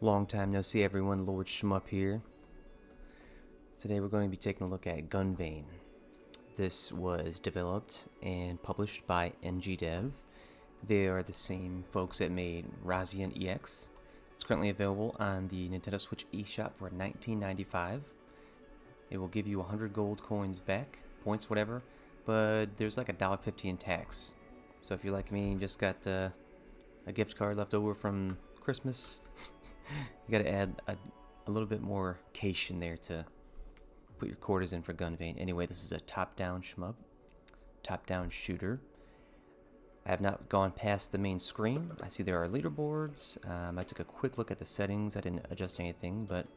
Long time no see, everyone. Lord Shmup here. Today we're going to be taking a look at Gunvein. This was developed and published by NGdev. They are the same folks that made Razian EX. It's currently available on the Nintendo Switch eShop for $19.95. It will give you 100 gold coins back, points, whatever, but there's like $1.50 in tax. So if you're like me and just got a gift card left over from Christmas, you gotta add a little bit more cash in there to put your quarters in for Gunvein. Anyway, this is a top-down shmup, top-down shooter. I have not gone past the main screen. I see there are leaderboards. I took a quick look at the settings. I didn't adjust anything, but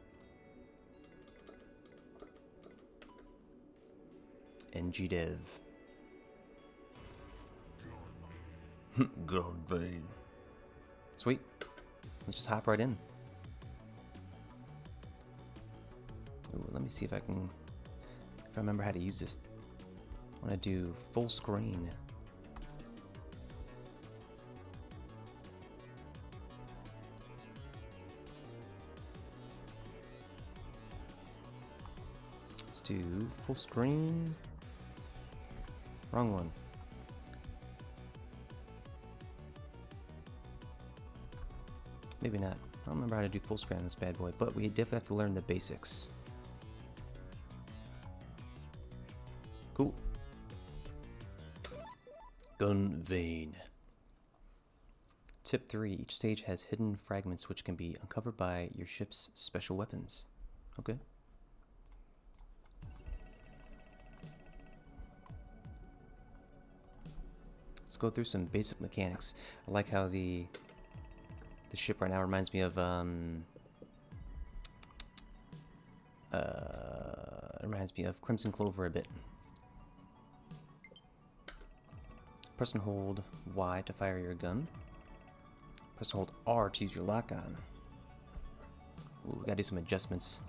NGdev. Gunvein. Sweet. Let's just hop right in. Ooh, let me see if I remember how to use this. I want to do full screen. Let's do full screen. Wrong one. Maybe not. I don't remember how to do full screen on this bad boy, but we definitely have to learn the basics. Cool. Gunvein. Tip 3. Each stage has hidden fragments which can be uncovered by your ship's special weapons. Okay. Let's go through some basic mechanics. I like how the ship right now reminds me of Crimson Clover a bit. Press and hold Y to fire your gun. Press and hold R to use your lock-on. Ooh, we gotta do some adjustments.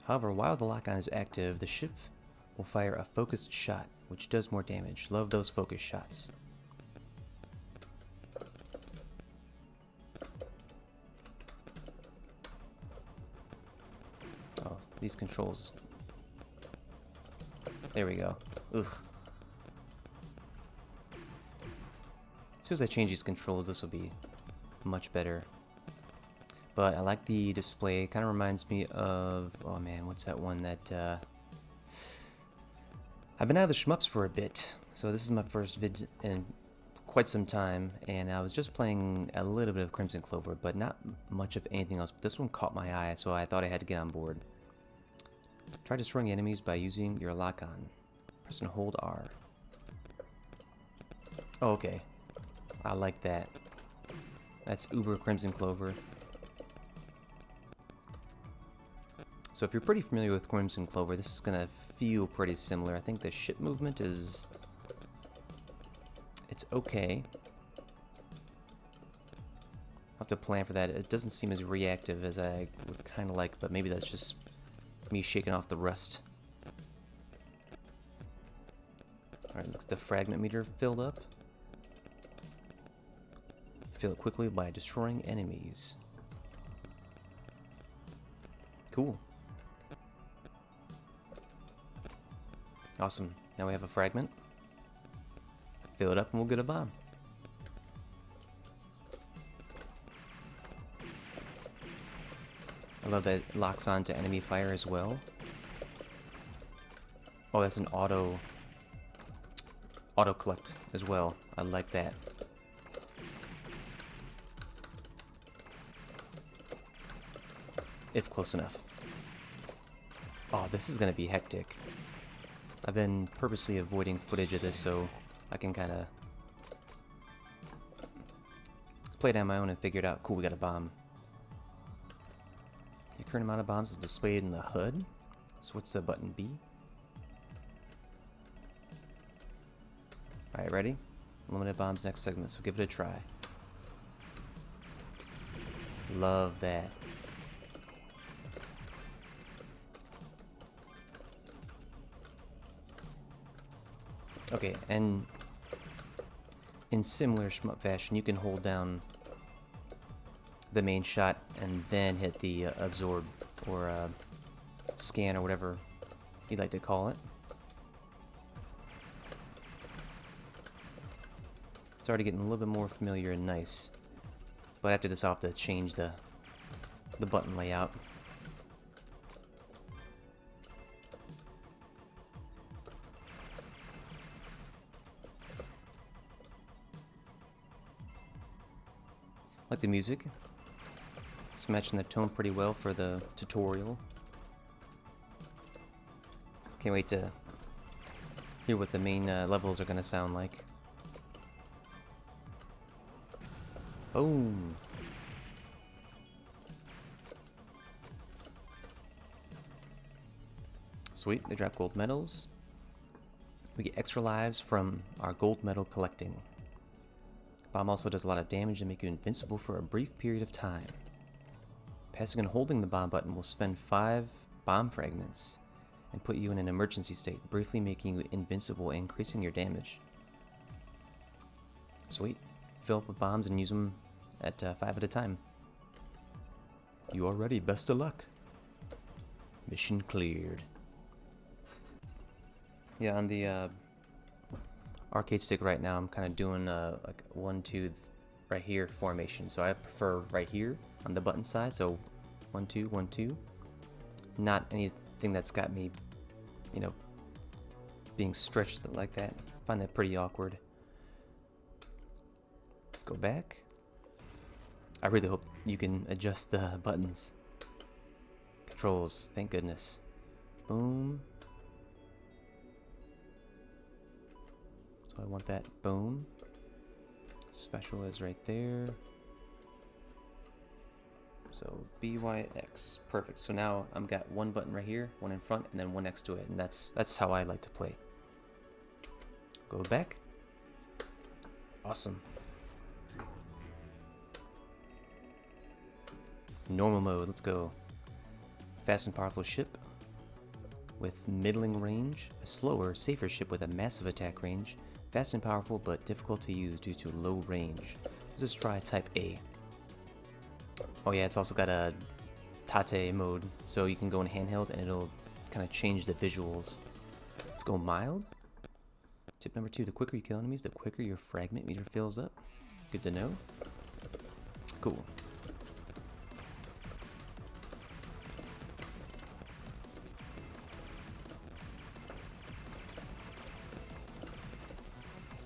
However, while the lock-on is active, the ship will fire a focused shot, which does more damage. Love those focused shots. Oh, these controls. There we go. Ugh. As soon as I change these controls, this will be much better. But I like the display. It kind of reminds me of... oh man, what's that one that... I've been out of the shmups for a bit, so this is my first vid in quite some time, and I was just playing a little bit of Crimson Clover, but not much of anything else. But this one caught my eye, so I thought I had to get on board. Try destroying enemies by using your lock-on. Press and hold R. Oh, okay. I like that. That's uber Crimson Clover. So if you're pretty familiar with Crimson Clover, this is gonna feel pretty similar. I think the ship movement is... it's okay. I'll have to plan for that. It doesn't seem as reactive as I would kind of like, but maybe that's just me shaking off the rust. Alright, looks like the fragment meter filled up. Fill it quickly by destroying enemies. Cool. Awesome. Now we have a fragment. Fill it up and we'll get a bomb. I love that it locks on to enemy fire as well. Oh, that's an auto collect as well. I like that. If close enough. Oh, this is gonna be hectic. I've been purposely avoiding footage of this so I can kind of play it on my own and figure it out. Cool, we got a bomb. The current amount of bombs is displayed in the HUD. So what's the button B? Alright, ready? Limited bombs next segment, so give it a try. Love that. Okay, and in similar shmup fashion, you can hold down the main shot and then hit the absorb or scan or whatever you'd like to call it. It's already getting a little bit more familiar and nice. But after this, I'll have to change the button layout. Like the music. It's matching the tone pretty well for the tutorial. Can't wait to hear what the main levels are gonna sound like. Boom! Sweet, they drop gold medals. We get extra lives from our gold medal collecting. Bomb also does a lot of damage and make you invincible for a brief period of time. Passing and holding the bomb button will spend 5 bomb fragments and put you in an emergency state, briefly making you invincible and increasing your damage. Sweet. Fill up with bombs and use them at 5 at a time. You are ready. Best of luck. Mission cleared. Yeah, on the arcade stick right now, I'm kind of doing like 1, 2 right here formation. So I prefer right here on the button side. So 1, 2, 1, 2. Not anything that's got me, you know, being stretched like that. I find that pretty awkward. Let's go back. I really hope you can adjust the buttons. Controls, thank goodness. Boom. So I want that boom. Special is right there. So BYX, perfect. So now I've got one button right here, one in front, and then one next to it, and that's how I like to play. Go back. Awesome. Normal mode, let's go. Fast and powerful ship with middling range, a slower, safer ship with a massive attack range, fast and powerful but difficult to use due to low range. Let's just try type A. Oh yeah, it's also got a Tate mode, so you can go in handheld and it'll kind of change the visuals. Let's go mild. Tip number 2, the quicker you kill enemies, the quicker your fragment meter fills up. Good to know. Cool.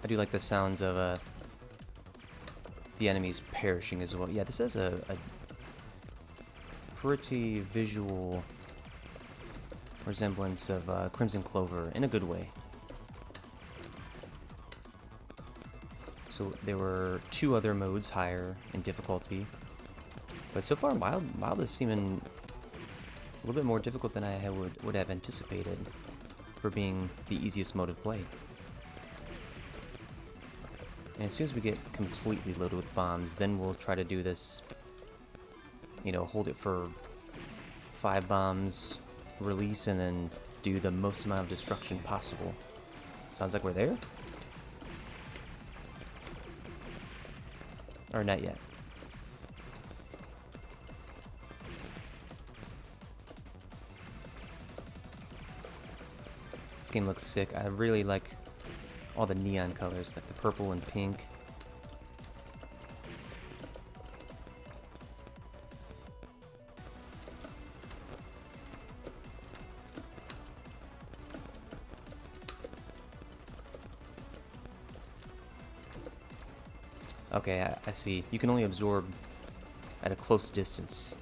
I do like the sounds of the enemies perishing as well. Yeah, this has a pretty visual resemblance of Crimson Clover in a good way. So there were 2 other modes higher in difficulty, but so far mild is seeming a little bit more difficult than I would have anticipated for being the easiest mode of play. And as soon as we get completely loaded with bombs, then we'll try to do this, you know, hold it for 5 bombs, release, and then do the most amount of destruction possible. Sounds like we're there? Or not yet. This game looks sick. I really like all the neon colors, like the purple and pink. Okay, I see. You can only absorb at a close distance.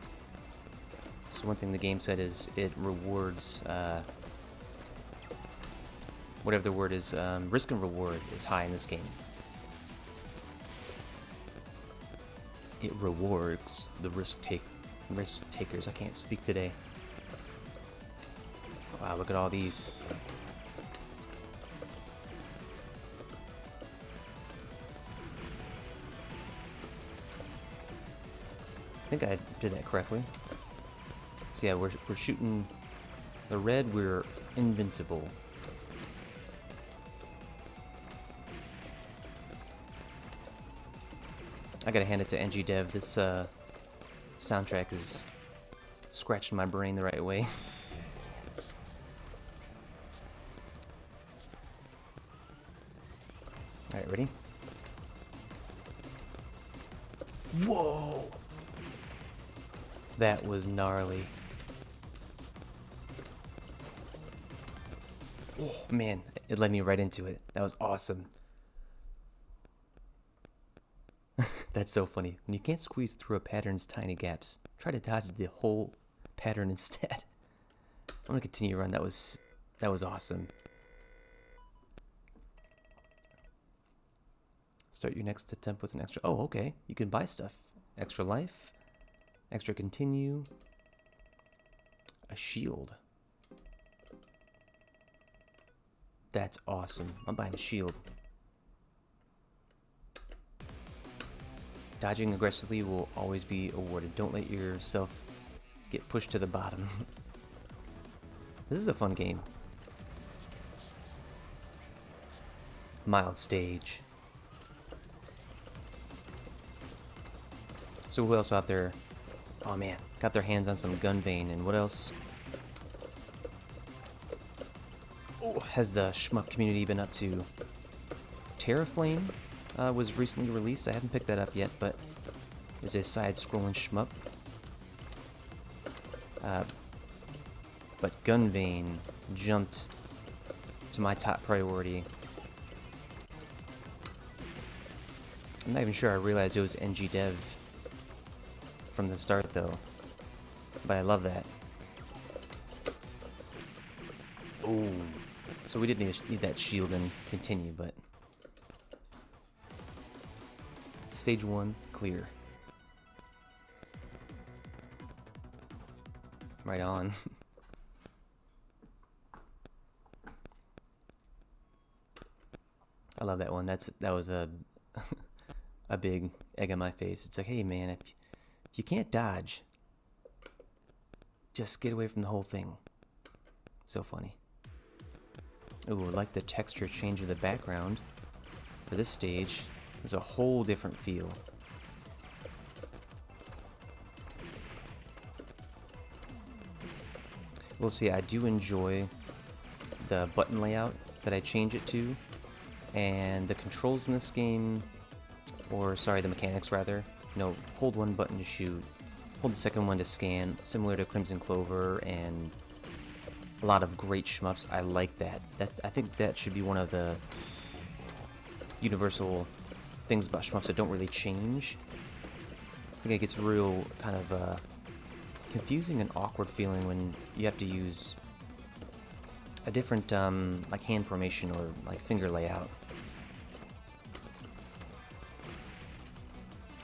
So one thing the game said is it rewards whatever the word is, risk and reward is high in this game. It rewards the risk takers. I can't speak today. Wow, look at all these. I think I did that correctly. So yeah, we're shooting the red, we're invincible. I gotta hand it to NGdev. This soundtrack is scratching my brain the right way. Alright, ready? Whoa! That was gnarly. Oh, man, it led me right into it. That was awesome. That's so funny. When you can't squeeze through a pattern's tiny gaps, try to dodge the whole pattern instead. I'm gonna continue to run. That was awesome. Start your next attempt with an extra. Oh, okay. You can buy stuff. Extra life, extra continue, a shield. That's awesome. I'm buying a shield. Dodging aggressively will always be awarded. Don't let yourself get pushed to the bottom. This is a fun game. Mild stage. So who else out there? Oh man, got their hands on some Gunvein, and what else? Oh, has the Shmup community been up to? Terraflame was recently released. I haven't picked that up yet, but is a side-scrolling Shmup. But Gunvein jumped to my top priority. I'm not even sure I realized it was NGdev from the start though, but I love that. Oh, so we didn't need that shield and continue, but stage 1 clear. Right on. I love that one. That was a a big egg on my face. It's like, hey man, if you can't dodge, just get away from the whole thing. So funny. Ooh, I like the texture change of the background for this stage. There's a whole different feel. We'll see, I do enjoy the button layout that I change it to, and the controls in this game, or sorry, the mechanics rather. You know, hold one button to shoot, hold the second one to scan, similar to Crimson Clover and a lot of great shmups. I like that. I think that should be one of the universal things about shmups that don't really change. I think it gets real kind of confusing and awkward feeling when you have to use a different like hand formation or like finger layout.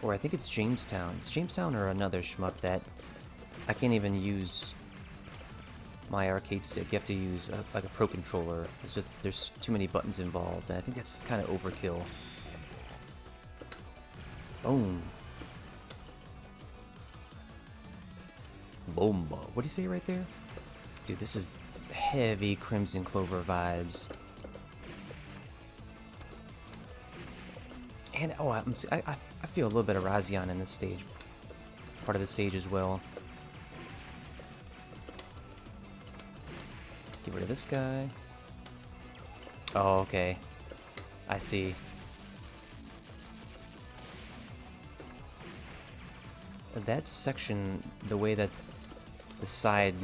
Or I think it's Jamestown. It's Jamestown or another shmup that I can't even use my arcade stick. You have to use like a pro controller. It's just, there's too many buttons involved, and I think that's kind of overkill. Boom. Bomba. What do you say right there? Dude, this is heavy Crimson Clover vibes. And oh, I feel a little bit of Razion in this stage, part of the stage as well. Get rid of this guy. Oh, okay. I see. That section, the way that the side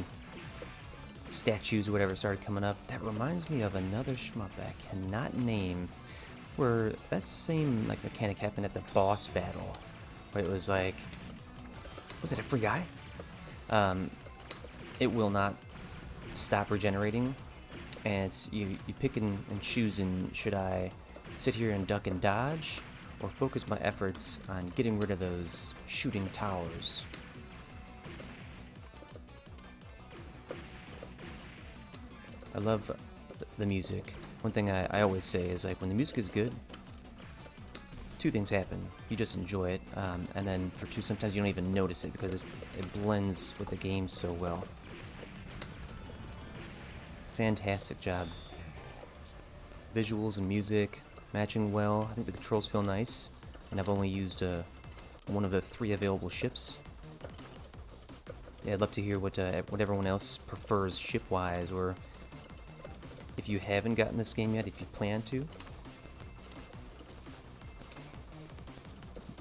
statues or whatever started coming up, that reminds me of another shmup I cannot name, where that same like mechanic happened at the boss battle, where it was like, was it a free guy? It will not stop regenerating, and it's you pick and choose, and should I sit here and duck and dodge, or focus my efforts on getting rid of those shooting towers. I love the music. One thing I always say is, like, when the music is good, two things happen. You just enjoy it, and then for two, sometimes you don't even notice it because it blends with the game so well. Fantastic job. Visuals and music matching well. I think the controls feel nice, and I've only used one of the 3 available ships. Yeah, I'd love to hear what everyone else prefers ship-wise, or if you haven't gotten this game yet, if you plan to.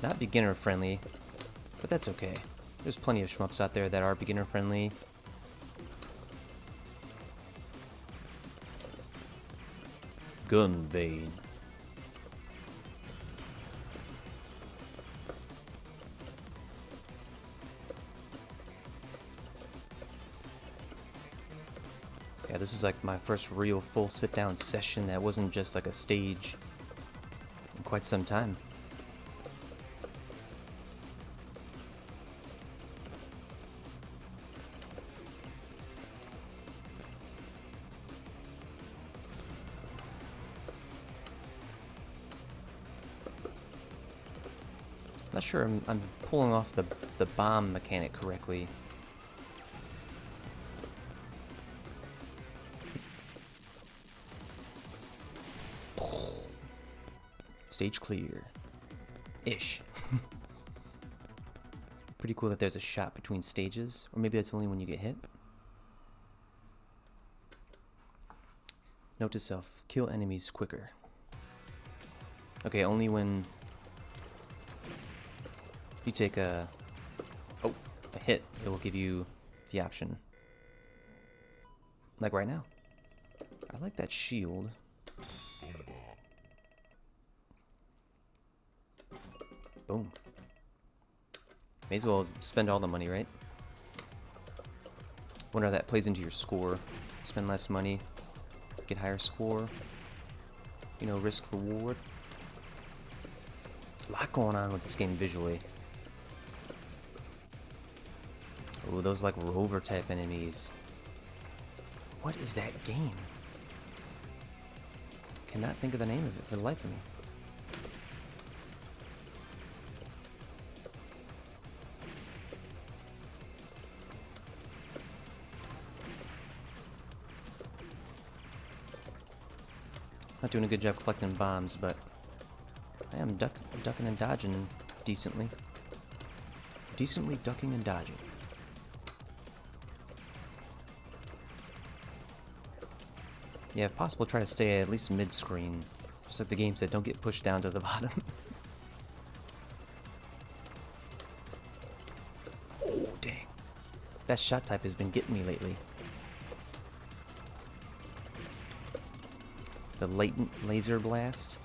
Not beginner-friendly, but that's okay. There's plenty of shmups out there that are beginner-friendly. Gunvein. Yeah, this is like my first real full sit-down session that wasn't just like a stage in quite some time. Not sure I'm pulling off the bomb mechanic correctly. Stage clear. Ish. Pretty cool that there's a shot between stages, or maybe that's only when you get hit. Note to self, kill enemies quicker. Okay, only when you take a hit, it will give you the option. Like right now. I like that shield. Boom. May as well spend all the money, right? Wonder how that plays into your score. Spend less money, get higher score. You know, risk reward. A lot going on with this game visually. Oh, those like rover type enemies. What is that game? Cannot think of the name of it for the life of me. Not doing a good job collecting bombs, but I am ducking and dodging decently. Decently ducking and dodging. Yeah, if possible, try to stay at least mid-screen. Just like the games that don't get pushed down to the bottom. Oh, dang. That shot type has been getting me lately. The latent laser blast.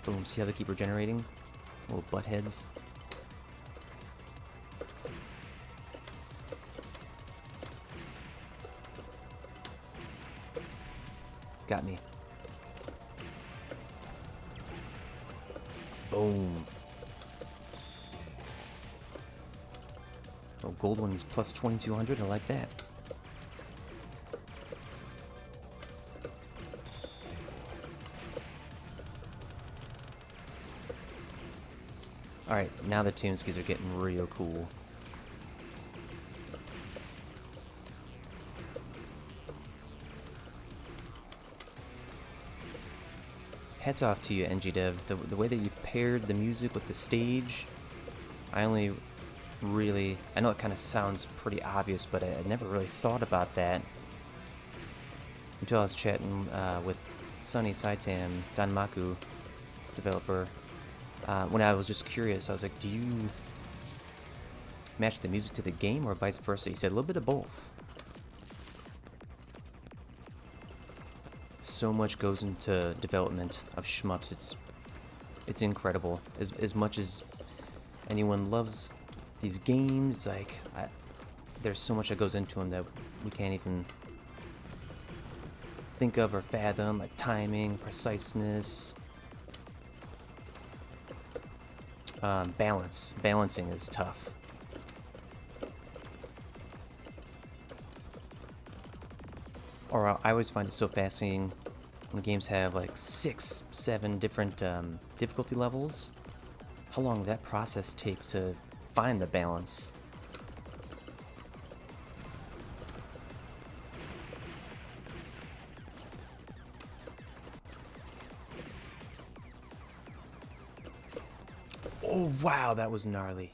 Boom, see how they keep regenerating? Little butt heads. Got me. Boom. Oh, gold one is plus 2200. I like that. Alright, now the tune skis are getting real cool. Hats off to you, NGdev. The way that you paired the music with the stage, I know it kind of sounds pretty obvious, but I never really thought about that until I was chatting with Sunny Saitam, Danmaku developer. When I was just curious, I was like, do you match the music to the game or vice versa? He said a little bit of both. So much goes into development of shmups. It's incredible. As much as anyone loves these games, like there's so much that goes into them that we can't even think of or fathom, like timing, preciseness. Balancing is tough. Or I always find it so fascinating when games have like 6, 7 different difficulty levels. How long that process takes to find the balance. Oh, wow, that was gnarly.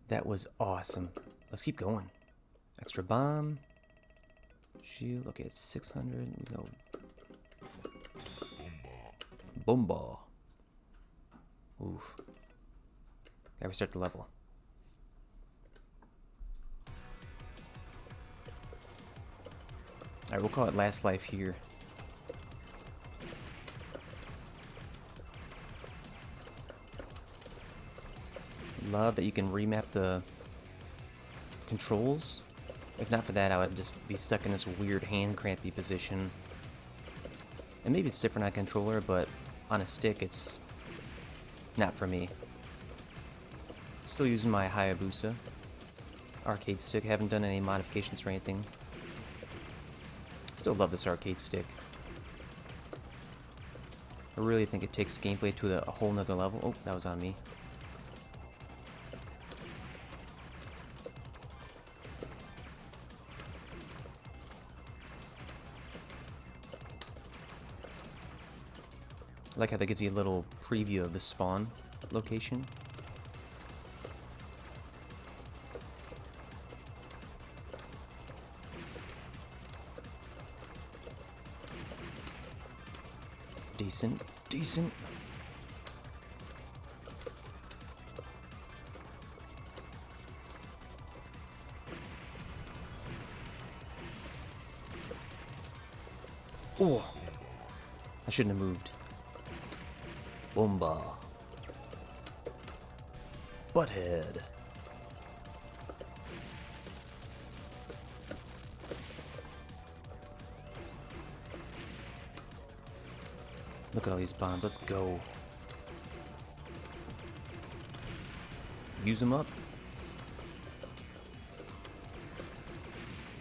That was awesome. Let's keep going. Extra bomb. Shield. Okay, it's 600. We go. Bomba. Oof. Gotta restart the level. Alright, we'll call it last life here. Love that you can remap the controls. If not for that, I would just be stuck in this weird hand crampy position. And maybe it's different on a controller, but on a stick it's not for me. Still using my Hayabusa arcade stick. Haven't done any modifications or anything. Still love this arcade stick. I really think it takes gameplay to a whole nother level. Oh, that was on me. I like how that gives you a little preview of the spawn location. Decent, decent. Oh, I shouldn't have moved. Bomba. Butthead. Look at all these bombs. Let's go. Use them up.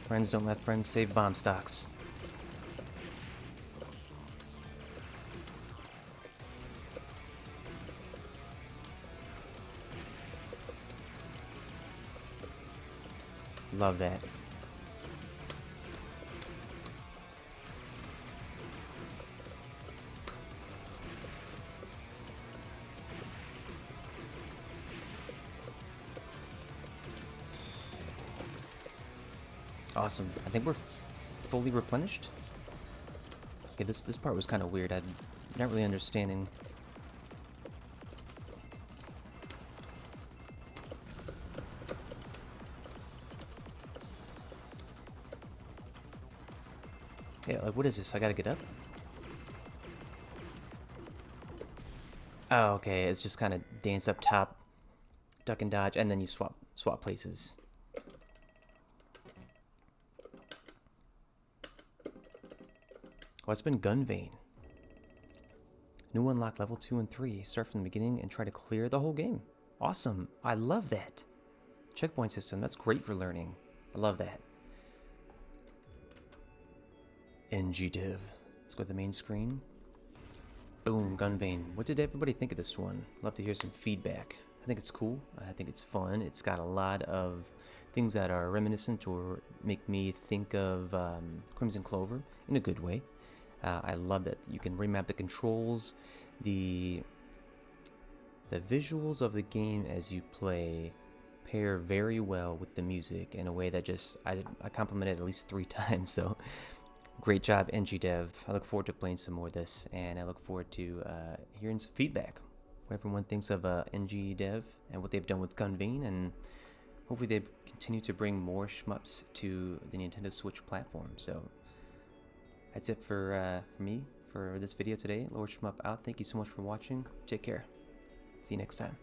Friends don't let friends save bomb stocks. Love that. Awesome. I think we're fully replenished. Okay, this part was kind of weird. I'm not really understanding. Yeah, like, what is this? I gotta get up? Oh, okay. It's just kind of dance up top, duck and dodge, and then you swap places. Oh, it's been Gunvein. New unlock level 2 and 3. Start from the beginning and try to clear the whole game. Awesome. I love that. Checkpoint system. That's great for learning. I love that. NGdev. Let's go to the main screen. Boom, Gunvein. What did everybody think of this one? Love to hear some feedback. I think it's cool. I think it's fun. It's got a lot of things that are reminiscent or make me think of Crimson Clover in a good way. I love that you can remap the controls, the visuals of the game as you play pair very well with the music in a way that just I complimented at least 3 times. So great job, NGdev. I look forward to playing some more of this, and I look forward to hearing some feedback. What everyone thinks of NGdev and what they've done with Gunvein, and hopefully they continue to bring more shmups to the Nintendo Switch platform. So that's it for me for this video today. Lord Shmup out. Thank you so much for watching. Take care. See you next time.